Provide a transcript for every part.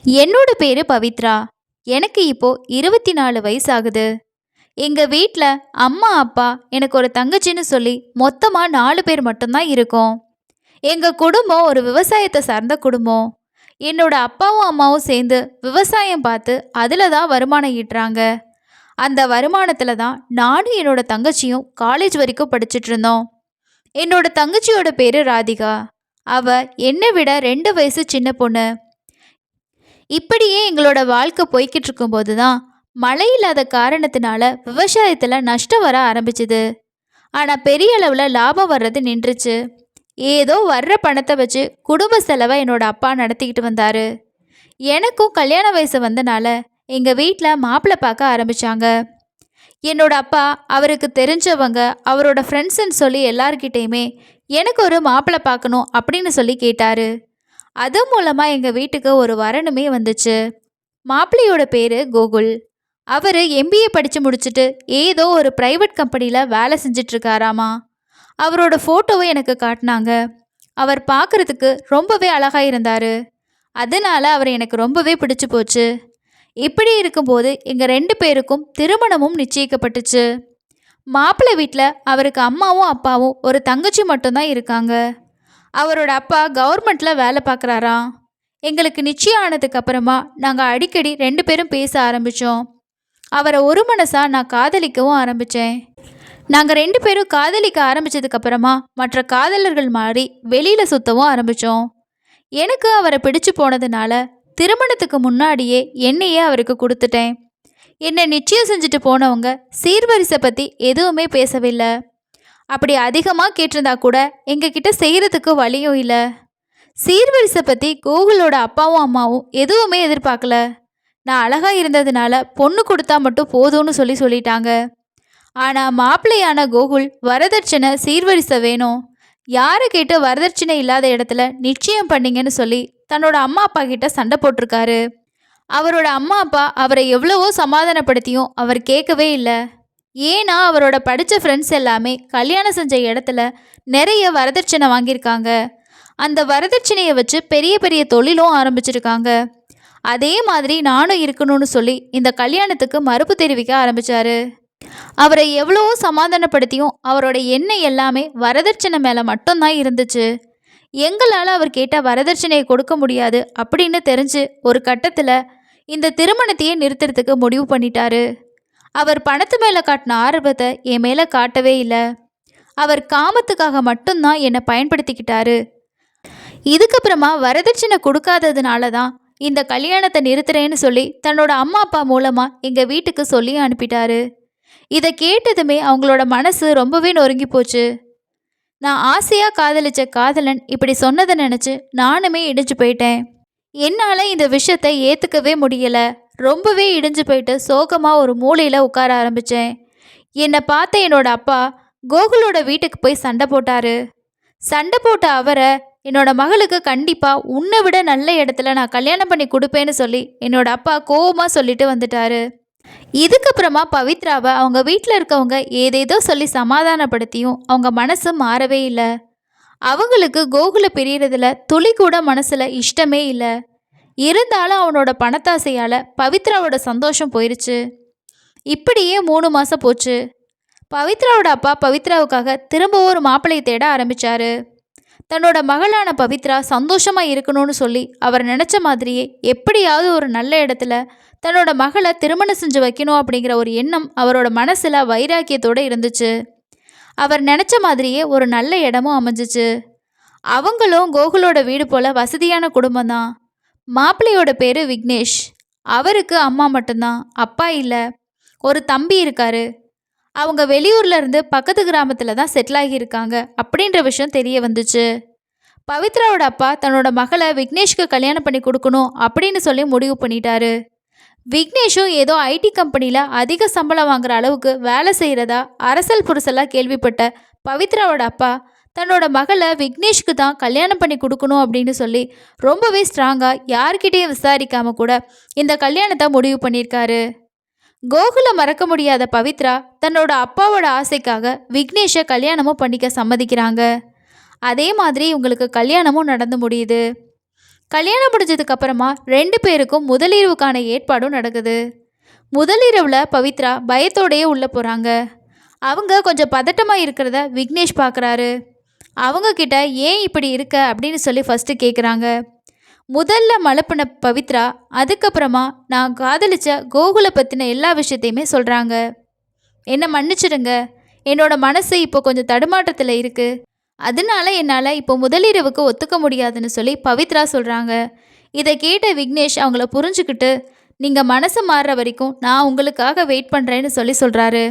என்னோட பேரு பவித்ரா. எனக்கு இப்போ 24 வயசு ஆகுது. எங்க வீட்ல அம்மா, அப்பா, எனக்கு ஒரு தங்கச்சின்னு சொல்லி மொத்தமா 4 பேர் மட்டும்தான் இருக்கோம். எங்க குடும்பம் ஒரு விவசாயத்தை சார்ந்த குடும்பம். என்னோட அப்பாவும் அம்மாவும் சேர்ந்து விவசாயம் பார்த்து அதில் தான் வருமானம் ஈட்டுறாங்க. அந்த வருமானத்தில் தான் நானும் என்னோட தங்கச்சியும் காலேஜ் வரைக்கும் படிச்சுட்டு இருந்தோம். என்னோட தங்கச்சியோட பேரு ராதிகா. அவ என்னை விட 2 வயசு சின்ன பொண்ணு. இப்படியே எங்களோட வாழ்க்கை போய்கிட்டு இருக்கும்போது தான் மழை இல்லாத காரணத்தினால விவசாயத்தில் நஷ்டம் வர ஆரம்பிச்சுது. ஆனால் பெரிய அளவில் லாபம் வர்றது நின்றுச்சு. ஏதோ வர்ற பணத்தை வச்சு குடும்ப செலவை என்னோட அப்பா நடத்திக்கிட்டு வந்தார். எனக்கும் கல்யாண வயசு வந்தனால எங்கள் வீட்டில் மாப்பிள்ளை பார்க்க ஆரம்பித்தாங்க. என்னோட அப்பா அவருக்கு தெரிஞ்சவங்க, அவரோட ஃப்ரெண்ட்ஸுன்னு சொல்லி எல்லார்கிட்டேயுமே எனக்கு ஒரு மாப்பிள்ளை பார்க்கணும் அப்படின்னு சொல்லி கேட்டார். அது மூலமாக எங்கள் வீட்டுக்கு ஒரு வரனுமே வந்துச்சு. மாப்பிள்ளையோட பேர் கோகுல். அவர் எம்பிஏ படித்து முடிச்சுட்டு ஏதோ ஒரு ப்ரைவேட் கம்பெனியில் வேலை செஞ்சிட்ருக்காராமா. அவரோட ஃபோட்டோவை எனக்கு காட்டினாங்க. அவர் பார்க்குறதுக்கு ரொம்பவே அழகாக இருந்தார். அதனால் அவர் எனக்கு ரொம்பவே பிடிச்சி போச்சு. இப்படி இருக்கும்போது எங்கள் 2 பேருக்கும் திருமணமும் நிச்சயிக்கப்பட்டுச்சு. மாப்பிள்ளை வீட்டில் அவருக்கு அம்மாவும் அப்பாவும் ஒரு தங்கச்சி மட்டும்தான் இருக்காங்க. அவரோட அப்பா கவர்மெண்ட்டில் வேலை பார்க்குறாராம். எங்களுக்கு நிச்சயம் ஆனதுக்கு அப்புறமா நாங்கள் அடிக்கடி 2 பேரும் பேச ஆரம்பித்தோம். அவரை ஒரு மனசாக நான் காதலிக்கவும் ஆரம்பித்தேன். நாங்கள் 2 பேரும் காதலிக்க ஆரம்பித்ததுக்கப்புறமா மற்ற காதலர்கள் மாதிரி வெளியில் சுற்றவும் ஆரம்பித்தோம். எனக்கு அவரை பிடிச்சு போனதுனால திருமணத்துக்கு முன்னாடியே என்னையே அவருக்கு கொடுத்துட்டேன். என்னை நிச்சயம் செஞ்சுட்டு போனவங்க சீர்வரிசை பற்றி எதுவுமே பேசவில்லை. அப்படி அதிகமாக கேட்டிருந்தா கூட எங்ககிட்ட செய்கிறதுக்கு வழியும் இல்லை. சீர்வரிசை பற்றி கோகுலோட அப்பாவும் அம்மாவும் எதுவுமே எதிர்பார்க்கல. நான் அழகாக இருந்ததுனால பொண்ணு கொடுத்தா மட்டும் போதும்னு சொல்லிட்டாங்க. ஆனால் மாப்பிள்ளையான கோகுல் வரதட்சணை சீர்வரிசை வேணும், யாரை கேட்டு வரதட்சணை இல்லாத இடத்துல நிச்சயம் பண்ணிங்கன்னு சொல்லி தன்னோட அம்மா அப்பா கிட்ட சண்டை போட்டிருக்காரு. அவரோட அம்மா அப்பா அவரை எவ்வளவோ சமாதானப்படுத்தியும் அவர் கேட்கவே இல்லை. ஏன்னா அவரோட படித்த ஃப்ரெண்ட்ஸ் எல்லாமே கல்யாணம் செஞ்ச இடத்துல நிறைய வரதட்சணை வாங்கியிருக்காங்க. அந்த வரதட்சணையை வச்சு பெரிய பெரிய தொழிலும் ஆரம்பிச்சிருக்காங்க. அதே மாதிரி நானும் இருக்கணும்னு சொல்லி இந்த கல்யாணத்துக்கு மறுப்பு தெரிவிக்க ஆரம்பித்தார். அவரை எவ்வளவோ சமாதானப்படுத்தியும் அவரோட எண்ணெய் எல்லாமே வரதட்சணை மேலே மட்டும்தான் இருந்துச்சு. எங்களால் அவர் கேட்ட வரதட்சணையை கொடுக்க முடியாது அப்படின்னு தெரிஞ்சு ஒரு கட்டத்தில் இந்த திருமணத்தையே நிறுத்துறதுக்கு முடிவு பண்ணிட்டாரு. அவர் பணத்து மேலே காட்டின ஆர்வத்தை என் மேலே காட்டவே இல்லை. அவர் காமத்துக்காக மட்டும்தான் என்னை பயன்படுத்திக்கிட்டாரு. இதுக்கப்புறமா வரதட்சணை கொடுக்காததுனால தான் இந்த கல்யாணத்தை நிறுத்துறேன்னு சொல்லி தன்னோட அம்மா அப்பா மூலமாக எங்கள் வீட்டுக்கு சொல்லி அனுப்பிட்டாரு. இதை கேட்டதுமே அவங்களோட மனசு ரொம்பவே நொறுங்கி போச்சு. நான் ஆசையாக காதலிச்ச காதலன் இப்படி சொன்னதை நினச்சி நானுமே இடிஞ்சு போயிட்டேன். என்னால் இந்த விஷயத்தை ஏற்றுக்கவே முடியலை. ரொம்பவே இடிஞ்சு போயிட்டு சோகமாக ஒரு மூலையில் உட்கார ஆரம்பித்தேன். என்னை பார்த்த என்னோட அப்பா கோகுலோட வீட்டுக்கு போய் சண்டை போட்டார். சண்டை போட்ட அவரை என்னோட மகளுக்கு கண்டிப்பாக உன்னை விட நல்ல இடத்துல நான் கல்யாணம் பண்ணி கொடுப்பேன்னு சொல்லி என்னோட அப்பா கோவமாக சொல்லிட்டு வந்துட்டாரு. இதுக்கப்புறமா பவித்ராவை அவங்க வீட்டில் இருக்கவங்க ஏதேதோ சொல்லி சமாதானப்படுத்தியும் அவங்க மனசு மாறவே இல்லை. அவங்களுக்கு கோகுலை பிரியறதுல துளி கூட மனசில் இஷ்டமே இல்லை. இருந்தாலும் அவனோட பணத்தாசையால் பவித்ராவோட சந்தோஷம் போயிடுச்சு. இப்படியே 3 மாதம் போச்சு. பவித்ராவோட அப்பா பவித்ராவுக்காக திரும்பவும் ஒரு மாப்பிள்ளையை தேட ஆரம்பித்தார். தன்னோட மகளான பவித்ரா சந்தோஷமாக இருக்கணும்னு சொல்லி அவர் நினச்ச மாதிரியே எப்படியாவது ஒரு நல்ல இடத்துல தன்னோட மகளை திருமணம் செஞ்சு வைக்கணும் அப்படிங்கிற ஒரு எண்ணம் அவரோட மனசில் வைராக்கியத்தோடு இருந்துச்சு. அவர் நினச்ச மாதிரியே ஒரு நல்ல இடமும் அமைஞ்சிச்சு. அவங்களும் கோகுலோட வீடு போல் வசதியான குடும்பம்தான். மாப்பிள்ளையோட பேர் விக்னேஷ். அவருக்கு அம்மா மட்டும்தான், அப்பா இல்லை. ஒரு தம்பி இருக்காரு. அவங்க வெளியூர்ல இருந்து பக்கத்து கிராமத்தில் தான் செட்டில் ஆகியிருக்காங்க அப்படின்ற விஷயம் தெரிய வந்துச்சு. பவித்ராவோட அப்பா தன்னோட மகளை விக்னேஷ்க்கு கல்யாணம் பண்ணி கொடுக்கணும் அப்படின்னு சொல்லி முடிவு பண்ணிட்டாரு. விக்னேஷும் ஏதோ ஐடி கம்பெனியில் அதிக சம்பளம் வாங்குற அளவுக்கு வேலை செய்கிறதா அரசல் புரசலாக கேள்விப்பட்ட பவித்ராவோட அப்பா தன்னோட மகளை விக்னேஷ்க்கு தான் கல்யாணம் பண்ணி கொடுக்கணும் அப்படின்னு சொல்லி ரொம்பவே ஸ்ட்ராங்காக யார்கிட்டையும் விசாரிக்காமல் கூட இந்த கல்யாணத்தை முடிவு பண்ணியிருக்காரு. கோகுலை மறக்க முடியாத பவித்ரா தன்னோட அப்பாவோட ஆசைக்காக விக்னேஷை கல்யாணமும் பண்ணிக்க சம்மதிக்கிறாங்க. அதே மாதிரி உங்களுக்கு கல்யாணமும் நடந்து முடியுது. கல்யாணம் முடிஞ்சதுக்கு அப்புறமா 2 பேருக்கும் முதலிரவுக்கான ஏற்பாடும் நடக்குது. முதலிரவுல பவித்ரா பயத்தோடயே உள்ள போறாங்க. அவங்க கொஞ்சம் பதட்டமா இருக்கிறத விக்னேஷ் பார்க்குறாரு. அவங்க கிட்ட ஏன் இப்படி இருக்க அப்படின்னு சொல்லி ஃபர்ஸ்ட் கேட்குறாங்க. முதல்ல மழுப்பின பவித்ரா அதுக்கப்புறமா நான் காதலிச்ச கோகுலை பற்றின எல்லா விஷயத்தையுமே சொல்கிறாங்க. என்னை மன்னிச்சிடுங்க, என்னோட மனசு இப்போ கொஞ்சம் தடுமாற்றத்தில் இருக்குது, அதனால என்னால் இப்போ முதலிரவுக்கு ஒத்துக்க முடியாதுன்னு சொல்லி பவித்ரா சொல்கிறாங்க. இதை கேட்ட விக்னேஷ் அவங்கள புரிஞ்சுக்கிட்டு, நீங்கள் மனசு மாறுற வரைக்கும் நான் உங்களுக்காக வெயிட் பண்ணுறேன்னு சொல்லி சொல்கிறாரு.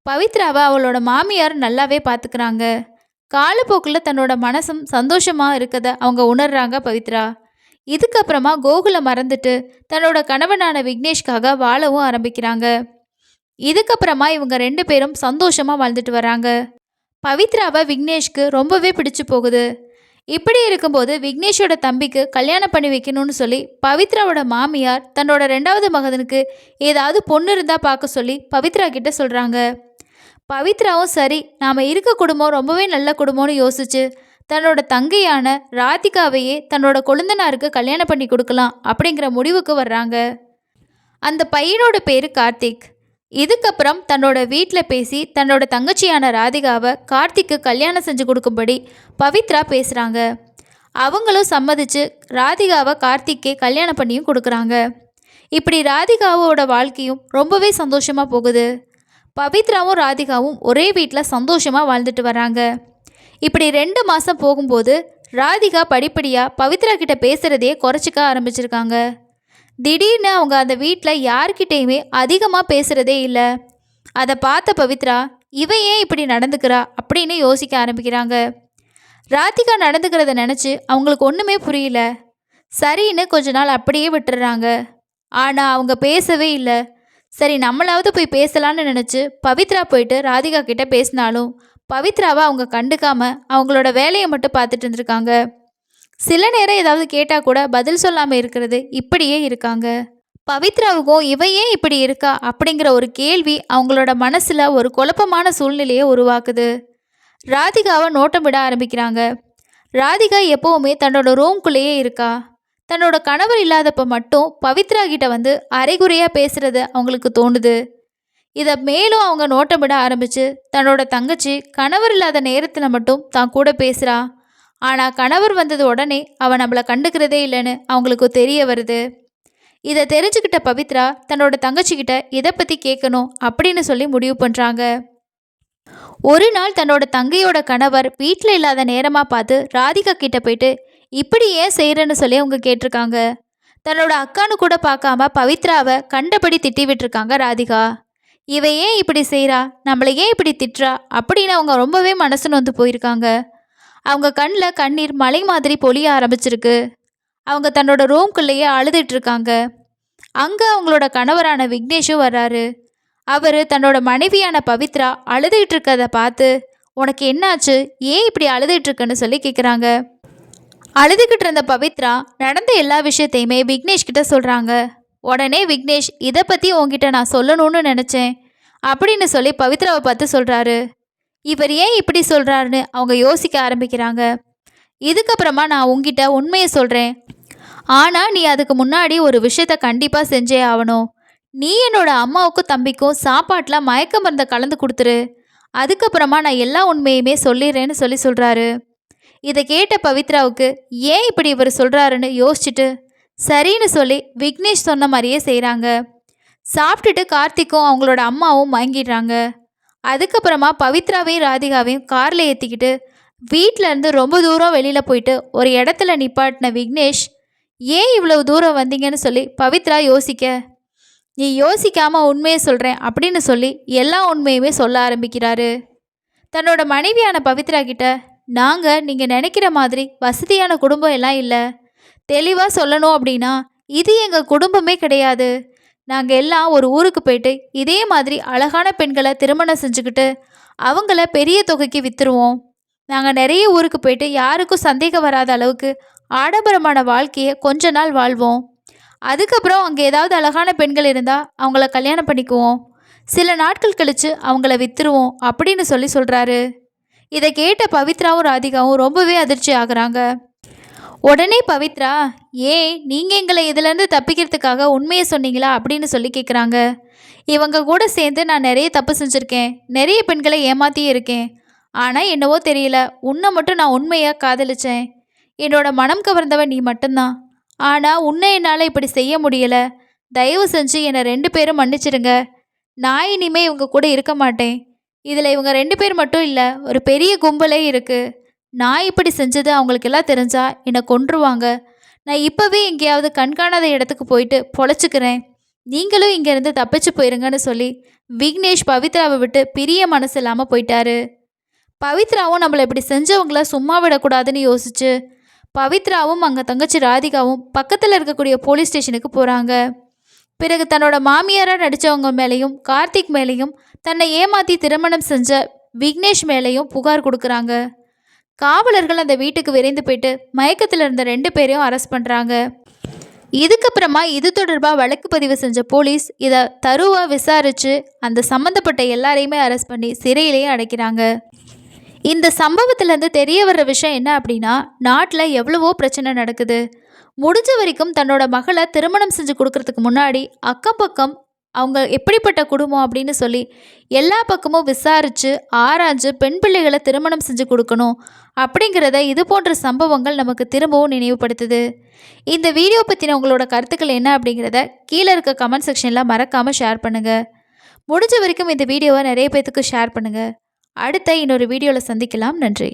பவித்ராவை அவளோட மாமியார் நல்லாவே பார்த்துக்கிறாங்க. காலப்போக்கில் தன்னோட மனசும் சந்தோஷமாக இருக்கதை அவங்க உணர்றாங்க பவித்ரா. இதுக்கப்புறமா கோகுலை மறந்துட்டு தன்னோட கணவனான விக்னேஷ்காக வாழவும் ஆரம்பிக்கிறாங்க. இதுக்கப்புறமா இவங்க 2 பேரும் சந்தோஷமாக வாழ்ந்துட்டு வராங்க. பவித்ராவை விக்னேஷ்க்கு ரொம்பவே பிடிச்சு போகுது. இப்படி இருக்கும்போது விக்னேஷோட தம்பிக்கு கல்யாணம் பண்ணி வைக்கணும்னு சொல்லி பவித்ராவோட மாமியார் தன்னோட 2வது மகனுக்கு ஏதாவது பொண்ணு இருந்தால் பார்க்க சொல்லி பவித்ரா கிட்ட சொல்கிறாங்க. பவித்ராவும் சரி, நாம் இருக்க குடும்பம் ரொம்பவே நல்ல குடும்பம்னு யோசிச்சு தன்னோட தங்கையான ராதிகாவையே தன்னோட கொழுந்தனாருக்கு கல்யாணம் பண்ணி கொடுக்கலாம் அப்படிங்கிற முடிவுக்கு வர்றாங்க. அந்த பையனோட பேர் கார்த்திக். இதுக்கப்புறம் தன்னோட வீட்டில் பேசி தன்னோட தங்கச்சியான ராதிகாவை கார்த்திக்கு கல்யாணம் செஞ்சு கொடுக்கும்படி பவித்ரா பேசுகிறாங்க. அவங்களும் சம்மதிச்சு ராதிகாவை கார்த்திக்கே கல்யாணம் பண்ணியும் கொடுக்குறாங்க. இப்படி ராதிகாவோட வாழ்க்கையும் ரொம்பவே சந்தோஷமாக போகுது. பவித்ராவும் ராதிகாவும் ஒரே வீட்டில் சந்தோஷமாக வாழ்ந்துட்டு வராங்க. இப்படி 2 மாதம் போகும்போது ராதிகா படிப்படியாக பவித்ரா கிட்ட பேசுகிறதையே குறைச்சிக்க ஆரம்பிச்சிருக்காங்க. திடீர்னு அவங்க அந்த வீட்டில் யார்கிட்டையுமே அதிகமாக பேசுகிறதே இல்லை. அதை பார்த்த பவித்ரா இவ ஏன் இப்படி நடந்துக்கிறா அப்படின்னு யோசிக்க ஆரம்பிக்கிறாங்க. ராதிகா நடந்துக்கிறத நினச்சி அவங்களுக்கு ஒன்றுமே புரியல. சரின்னு கொஞ்ச நாள் அப்படியே விட்டுறாங்க. ஆனால் அவங்க பேசவே இல்லை. சரி, நம்மளாவது போய் பேசலான்னு நினச்சி பவித்ரா போயிட்டு ராதிகா கிட்ட பேசினாலும் பவித்ராவை அவங்க கண்டுக்காம அவங்களோட வேலையை மட்டும் பார்த்துட்டு இருந்திருக்காங்க. சில நேரம் ஏதாவது கேட்டால் கூட பதில் சொல்லாமல் இருக்கிறது, இப்படியே இருக்காங்க. பவித்ராவுக்கும் இவ ஏன் இப்படி இருக்கா அப்படிங்கிற ஒரு கேள்வி அவங்களோட மனசில் ஒரு குழப்பமான சூழ்நிலையை உருவாக்குது. ராதிகாவை நோட்டம் விட ஆரம்பிக்கிறாங்க. ராதிகா எப்போவுமே தன்னோட ரூம்குள்ளேயே இருக்கா. தன்னோட கணவர் இல்லாதப்ப மட்டும் பவித்ரா கிட்ட வந்து அரைகுறையாக பேசுகிறது அவங்களுக்கு தோணுது. இதை மேலும் அவங்க நோட்டமிட ஆரம்பித்து தன்னோட தங்கச்சி கணவர் இல்லாத நேரத்தில் மட்டும் தான் கூட பேசுகிறா. ஆனால் கணவர் வந்தது உடனே அவன் நம்மளை கண்டுக்கிறதே இல்லைன்னு அவங்களுக்கு தெரிய வருது. இதை தெரிஞ்சுக்கிட்ட பவித்ரா தன்னோட தங்கச்சிக்கிட்ட இதை பற்றி கேட்கணும் அப்படின்னு சொல்லி முடிவு பண்ணுறாங்க. ஒரு நாள் தன்னோட தங்கையோட கணவர் வீட்டில் இல்லாத நேரமாக பார்த்து ராதிகா கிட்ட போயிட்டு இப்படி ஏன் செய்கிறேன்னு சொல்லி அவங்க கேட்டிருக்காங்க. தன்னோட அக்கானு கூட பார்க்காம பவித்ராவை கண்டபடி திட்டி விட்டுருக்காங்க ராதிகா. இவ ஏன் இப்படி செய்கிறா, நம்மளை ஏன் இப்படி திட்டுறா அப்படின்னு அவங்க ரொம்பவே மனசு நொந்து போயிருக்காங்க. அவங்க கண்ணில் கண்ணீர் மலை மாதிரி பொழிய ஆரம்பிச்சிருக்கு. அவங்க தன்னோட ரூம்குள்ளேயே அழுதுட்டுருக்காங்க. அங்கே அவங்களோட கணவரான விக்னேஷும் வர்றாரு. அவர் தன்னோட மனைவியான பவித்ரா அழுதுகிட்டு இருக்கதை பார்த்து உனக்கு என்னாச்சு, ஏன் இப்படி அழுதுகிட்ருக்குன்னு சொல்லி கேட்குறாங்க. அழுதுகிட்டு இருந்த பவித்ரா நடந்த எல்லா விஷயத்தையுமே விக்னேஷ் கிட்ட சொல்கிறாங்க. உடனே விக்னேஷ் இதை பற்றி உங்ககிட்ட நான் சொல்லணும்னு நினச்சேன் அப்படின்னு சொல்லி பவித்ராவை பார்த்து சொல்கிறாரு. இவர் ஏன் இப்படி சொல்கிறாருன்னு அவங்க யோசிக்க ஆரம்பிக்கிறாங்க. இதுக்கப்புறமா நான் உங்ககிட்ட உண்மையை சொல்கிறேன், ஆனால் நீ அதுக்கு முன்னாடி ஒரு விஷயத்த கண்டிப்பாக செஞ்சே ஆகணும். நீ என்னோட அம்மாவுக்கும் தம்பிக்கும் சாப்பாட்டில் மயக்க மருந்தை கலந்து கொடுத்துரு, அதுக்கப்புறமா நான் எல்லா உண்மையுமே சொல்லிடுறேன்னு சொல்லி சொல்கிறாரு. இதை கேட்ட பவித்ராவுக்கு ஏன் இப்படி இவர் சொல்கிறாருன்னு யோசிச்சுட்டு சரின்னு சொல்லி விக்னேஷ் சொன்ன மாதிரியே செய்கிறாங்க. சாப்பிட்டுட்டு கார்த்திக்கும் அவங்களோட அம்மாவும் மயங்கிடுறாங்க. அதுக்கப்புறமா பவித்ராவையும் ராதிகாவையும் காரில் ஏற்றிக்கிட்டு வீட்டிலேருந்து ரொம்ப தூரம் வெளியில் போயிட்டு ஒரு இடத்துல நிப்பாட்டின விக்னேஷ் ஏன் இவ்வளவு தூரம் வந்தீங்கன்னு சொல்லி பவித்ரா யோசிக்க, நீ யோசிக்காமல் உண்மையை சொல்கிறேன் அப்படின்னு சொல்லி எல்லா உண்மையுமே சொல்ல ஆரம்பிக்கிறாரு. தன்னோட மனைவியான பவித்ரா கிட்ட நாங்கள் நீங்கள் நினைக்கிற மாதிரி வசதியான குடும்பம் எல்லாம் இல்லை, தெளிவாக சொல்லணும் அப்படின்னா இது எங்கள் குடும்பமே கிடையாது. நாங்கள் எல்லாம் ஒரு ஊருக்கு போயிட்டு இதே மாதிரி அழகான பெண்களை திருமணம் செஞ்சுக்கிட்டு அவங்கள பெரிய தொகைக்கு விற்றுருவோம். நாங்கள் நிறைய ஊருக்கு போயிட்டு யாருக்கும் சந்தேகம் வராத அளவுக்கு ஆடம்பரமான வாழ்க்கையை கொஞ்ச நாள் வாழ்வோம். அதுக்கப்புறம் அங்கே ஏதாவது அழகான பெண்கள் இருந்தால் அவங்கள கல்யாணம் பண்ணிக்குவோம். சில நாட்கள் கழித்து அவங்கள விற்றுருவோம் அப்படின்னு சொல்லி சொல்கிறாரு. இதை கேட்ட பவித்ராவும் ராதிகாவும் ரொம்பவே அதிர்ச்சி ஆகுறாங்க. உடனே பவித்ரா, ஏன் நீங்கள் எங்களை இதிலேருந்து தப்பிக்கிறதுக்காக உண்மையை சொன்னீங்களா அப்படின்னு சொல்லி கேட்குறாங்க. இவங்க கூட சேர்ந்து நான் நிறைய தப்பு செஞ்சுருக்கேன், நிறைய பெண்களை ஏமாற்றியே இருக்கேன். ஆனால் என்னவோ தெரியல, உன்னை மட்டும் நான் உண்மையாக காதலிச்சேன். என்னோட மனம் கவர்ந்தவன் நீ மட்டும்தான். ஆனால் உன்னை என்னால் இப்படி செய்ய முடியலை. தயவு செஞ்சு என்னை 2 பேரும் மன்னிச்சிடுங்க. நான் இனிமே இவங்க கூட இருக்க மாட்டேன். இதில் இவங்க 2 பேர் மட்டும் இல்லை, ஒரு பெரிய கும்பலே இருக்குது. நான் இப்படி செஞ்சது அவங்களுக்கெல்லாம் தெரிஞ்சா என்னை கொன்றுவாங்க. நான் இப்போவே எங்கேயாவது கண்காணாத இடத்துக்கு போயிட்டு பொழைச்சிக்கிறேன். நீங்களும் இங்கேருந்து தப்பிச்சு போயிருங்கன்னு சொல்லி விக்னேஷ் பவித்ராவை விட்டு பிரிய மனசு இல்லாமல் போயிட்டாரு. பவித்ராவும் நம்மளை இப்படி செஞ்சவங்கள சும்மா விடக்கூடாதுன்னு யோசிச்சு பவித்ராவும் அங்கே தங்கச்சி ராதிகாவும் பக்கத்தில் இருக்கக்கூடிய போலீஸ் ஸ்டேஷனுக்கு போகிறாங்க. பிறகு தன்னோட மாமியாராக நடித்தவங்க மேலேயும் கார்த்திக் மேலேயும் தன்னை ஏமாற்றி திருமணம் செஞ்ச விக்னேஷ் மேலேயும் புகார் கொடுக்குறாங்க. காவலர்கள் அந்த வீட்டுக்கு விரைந்து போயிட்டு மயக்கத்தில் இருந்த 2 பேரையும் அரெஸ்ட் பண்ணுறாங்க. இதுக்கப்புறமா இது தொடர்பாக வழக்கு பதிவு செஞ்ச போலீஸ் இதை தருவாக விசாரித்து அந்த சம்மந்தப்பட்ட எல்லாரையுமே அரெஸ்ட் பண்ணி சிறையிலேயே அடைக்கிறாங்க. இந்த சம்பவத்திலேருந்து தெரிய வர்ற விஷயம் என்ன அப்படின்னா, நாட்டில் எவ்வளவோ பிரச்சனை நடக்குது. முடிஞ்ச வரைக்கும் தன்னோட மகளை திருமணம் செஞ்சு கொடுக்கறதுக்கு முன்னாடி அக்கம் பக்கம் அவங்க எப்படிப்பட்ட குடும்பம் அப்படின்னு சொல்லி எல்லா பக்கமும் விசாரித்து ஆராய்ஞ்சு பெண் பிள்ளைகளை திருமணம் செஞ்சு கொடுக்கணும் அப்படிங்கிறத இது போன்ற சம்பவங்கள் நமக்கு திரும்பவும் நினைவுபடுத்துது. இந்த வீடியோ பற்றின உங்களோட கருத்துக்கள் என்ன அப்படிங்கிறத கீழே இருக்க கமெண்ட் செக்ஷனில் மறக்காமல் ஷேர் பண்ணுங்கள். முடிஞ்ச வரைக்கும் இந்த வீடியோவை நிறைய பேத்துக்கு ஷேர் பண்ணுங்கள். அடுத்த இன்னொரு வீடியோவில் சந்திக்கலாம். நன்றி.